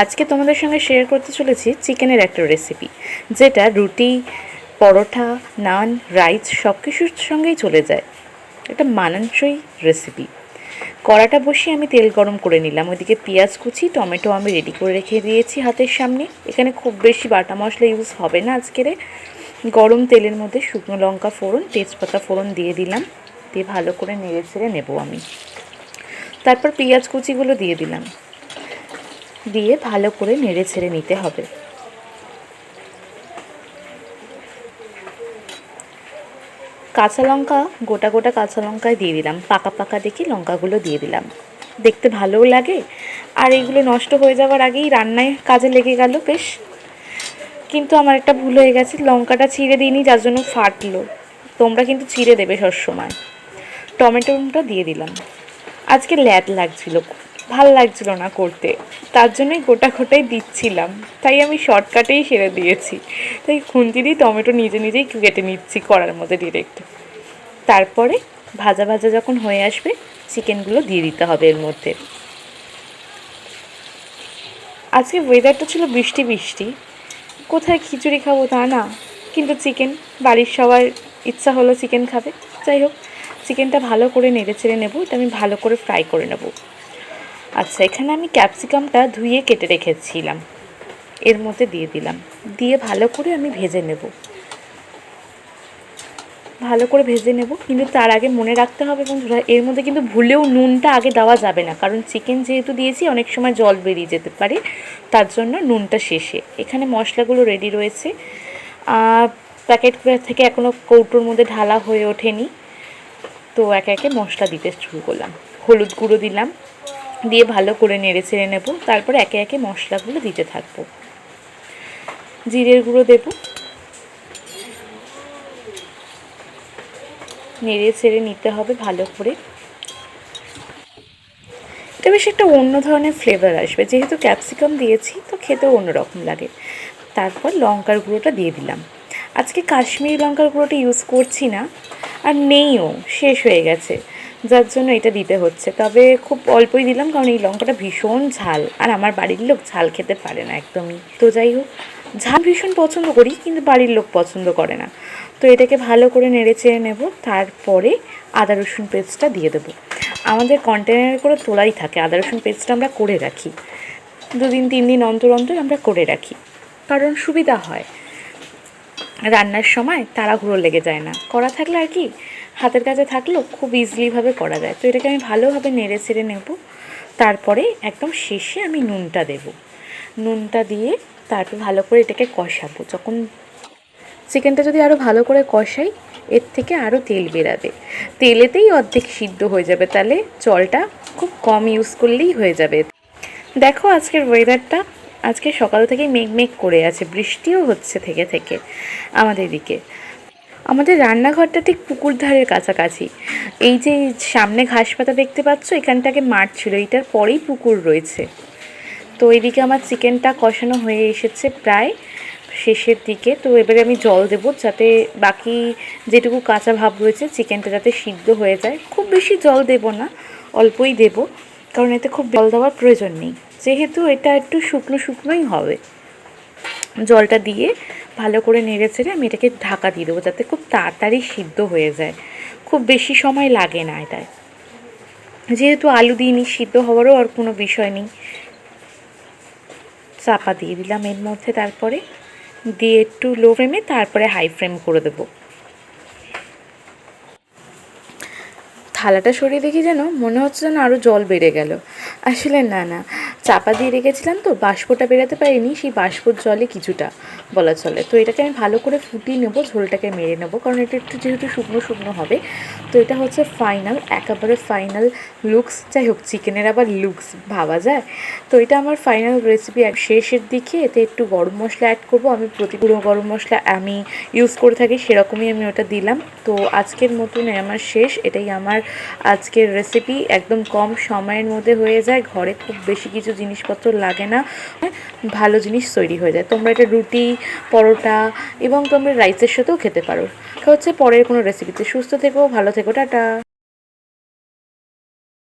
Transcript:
আজকে তোমাদের সঙ্গে শেয়ার করতে চলেছি চিকেনের একটা রেসিপি, যেটা রুটি, পরোটা, নান, রাইস সব কিছুর সঙ্গেই চলে যায়। একটা মানানসই রেসিপি। কড়াটা বসিয়ে আমি তেল গরম করে নিলাম। ওইদিকে পেঁয়াজ কুচি, টমেটো আমি রেডি করে রেখে দিয়েছি হাতের সামনে। এখানে খুব বেশি বাটা মশলা ইউজ হবে না আজকের। গরম তেলের মধ্যে শুকনো লঙ্কা ফোড়ন, তেজপাতা ফোড়ন দিয়ে দিলাম। দিয়ে ভালো করে নেড়ে ছেড়ে নেবো আমি। তারপর পেঁয়াজ কুচিগুলো দিয়ে দিলাম, দিয়ে ভালো করে নেড়ে ছেড়ে নিতে হবে। কাঁচা লঙ্কা, গোটা গোটা কাঁচা লঙ্কায় দিয়ে দিলাম, পাকা পাকা দেখে লঙ্কাগুলো দিয়ে দিলাম। দেখতে ভালোও লাগে, আর এইগুলো নষ্ট হয়ে যাওয়ার আগেই রান্নায় কাজে লেগে গেল বেশ। কিন্তু আমার একটা ভুল হয়ে গেছে, লঙ্কাটা ছিঁড়ে দিইনি, যার জন্য ফাটলো। তোমরা কিন্তু ছিঁড়ে দেবে সবসময়। টমেটোটা দিয়ে দিলাম। আজকে ল্যাদ লাগছিল, ভাল লাগছিল না করতে, তার জন্যই গোটা গোটাই দিচ্ছিলাম। তাই আমি শর্টকাটেই সেরে দিয়েছি। তাই খুন্তি দিয়ে টমেটো নিজে নিজেই কেটে নিচ্ছি কড়ার মধ্যে ডিরেক্ট। তারপরে ভাজা ভাজা যখন হয়ে আসবে, চিকেনগুলো দিয়ে দিতে হবে এর মধ্যে। আজকে ওয়েদারটা ছিল বৃষ্টি বৃষ্টি, কোথায় খিচুড়ি খাবো তা না, কিন্তু চিকেন, বাড়ির সবার ইচ্ছা হলো চিকেন খাবে। যাই হোক, চিকেনটা ভালো করে নেড়ে চেড়ে নেবো। এটা আমি ভালো করে ফ্রাই করে নেব। আচ্ছা, এখানে আমি ক্যাপসিকামটা ধুয়ে কেটে রেখেছিলাম, এর মধ্যে দিয়ে দিলাম। দিয়ে ভালো করে আমি ভেজে নেব, ভালো করে ভেজে নেব। কিন্তু তার আগে মনে রাখতে হবে বন্ধুরা, এর মধ্যে কিন্তু ভুলেও নুনটা আগে দেওয়া যাবে না, কারণ চিকেন যেহেতু দিয়েছি অনেক সময় জল বেরিয়ে যেতে পারে, তার জন্য নুনটা শেষে। এখানে মশলাগুলো রেডি রয়েছে, প্যাকেট থেকে এখনও কৌটোর মধ্যে ঢালা হয়ে ওঠেনি। তো একে একে মশলা দিতে শুরু করলাম। হলুদ গুঁড়ো দিলাম, দিয়ে ভালো করে নেড়ে চেড়ে নেব। তারপর একে একে মশলাগুলো দিতে থাকবো। জিরের গুঁড়ো দেব, নেড়ে চেড়ে নিতে হবে ভালো করে। এটা বেশ একটা অন্য ধরনের ফ্লেভার আসবে, যেহেতু ক্যাপসিকাম দিয়েছি তো খেতেও অন্যরকম লাগে। তারপর লঙ্কার গুঁড়োটা দিয়ে দিলাম। আজকে কাশ্মীরি লঙ্কার গুঁড়োটা ইউজ করছি না, আর নেইও, শেষ হয়ে গেছে, যার জন্য এটা দিতে হচ্ছে। তবে খুব অল্পই দিলাম, কারণ এই লঙ্কাটা ভীষণ ঝাল, আর আমার বাড়ির লোক ঝাল খেতে পারে না একদমই। তো যাই হোক, ঝাল ভীষণ পছন্দ করি, কিন্তু বাড়ির লোক পছন্দ করে না। তো এটাকে ভালো করে নেড়ে চেড়ে নেব। তারপরে আদা রসুন পেস্টটা দিয়ে দেবো। আমাদের কন্টেনারে করে তোলাই থাকে, আদা রসুন পেস্টটা আমরা করে রাখি, 2 দিন 3 দিন অন্তর অন্তর আমরা করে রাখি, কারণ সুবিধা হয়। রান্নার সময় তাড়াহুড়ো লেগে যায় না, করা থাকলে আর কি, হাতের কাছে থাকলেও খুব ইজিলিভাবে করা যায়। তো এটাকে আমি ভালোভাবে নেড়ে চেড়ে নেব। তারপরে একদম শেষে আমি নুনটা দেব। নুনটা দিয়ে তারপর ভালো করে এটাকে কষাবো। যখন চিকেনটা যদি আরও ভালো করে কষাই, এর থেকে আরও তেল বেরাবে, তেলেতেই অর্ধেক সিদ্ধ হয়ে যাবে। তাহলে জলটা খুব কম ইউজ করলেই হয়ে যাবে। দেখো আজকের ওয়েদারটা, আজকে সকাল থেকেই মেঘ করে আছে, বৃষ্টিও হচ্ছে থেকে থেকে আমাদের দিকে। আমাদের রান্নাঘরটা ঠিক পুকুর ধারের কাছাকাছি। এই যে সামনে ঘাস পাতা দেখতে পাচ্ছ, এখানটাকে মাঠ ছিল, এইটার পরেই পুকুর রয়েছে। তো এইদিকে আমার চিকেনটা কষানো হয়ে এসেছে প্রায় শেষের দিকে। তো এবারে আমি জল দেব, যাতে বাকি যেটুকু কাঁচা ভাব রয়েছে চিকেনটা যাতে সিদ্ধ হয়ে যায়। খুব বেশি জল দেব না, অল্পই দেব, কারণ এতে খুব জল দেওয়ার প্রয়োজন নেই, যেহেতু এটা একটু শুকনো শুকনোই হবে। জলটা দিয়ে ভালো করে নেড়ে চেড়ে আমি এটাকে ঢাকা দিয়ে দেবো, যাতে খুব তাড়াতাড়ি সিদ্ধ হয়ে যায়। খুব বেশি সময় লাগে না এটায়, যেহেতু আলু দিইনি, সিদ্ধ হওয়ারও আর কোনো বিষয় নেই। চাপা দিয়ে দিলাম এর মধ্যে, তারপরে দিয়ে একটু লো ফ্লেমে, তারপরে হাই ফ্লেম করে দেবো। থালাটা সরিয়ে দেখি যেন মনে হচ্ছে যেন আরও জল বেড়ে গেল। আসলে না না, চাপা দিয়ে রেখেছিলাম তো, বাষ্পটা বেরোতে পারিনি, সেই বাষ্পর জলে কিছুটা বলা চলে। তো এটাকে আমি ভালো করে ফুটিয়ে নেবো, ঝোলটাকে মেরে নেবো, কারণ এটা একটু যেহেতু শুকনো শুকনো হবে। তো এটা হচ্ছে ফাইনাল, একেবারে ফাইনাল লুকস। যাই হোক, চিকেনের আবার লুকস ভাবা যায়। তো এটা আমার ফাইনাল রেসিপি। শেষের দিকে এতে একটু গরম মশলা অ্যাড করবো। আমি গুঁড়ো গরম মশলা আমি ইউজ করে থাকি, সেরকমই আমি ওটা দিলাম। তো আজকের মতন আমার শেষ, এটাই আমার আজকের রেসিপি। একদম কম সময়ের মধ্যে হয়ে যায়, ঘরে খুব বেশি কিছু জিনিসপত্র লাগে না, ভালো জিনিস তৈরি হয়ে যায়। তোমরা এটা রুটি, পরোটা এবং তোমরা রাইসের সাথেও খেতে পারো। হচ্ছে পরের কোনো রেসিপিতে। সুস্থ থেকো, ভালো থেকো, টাটা।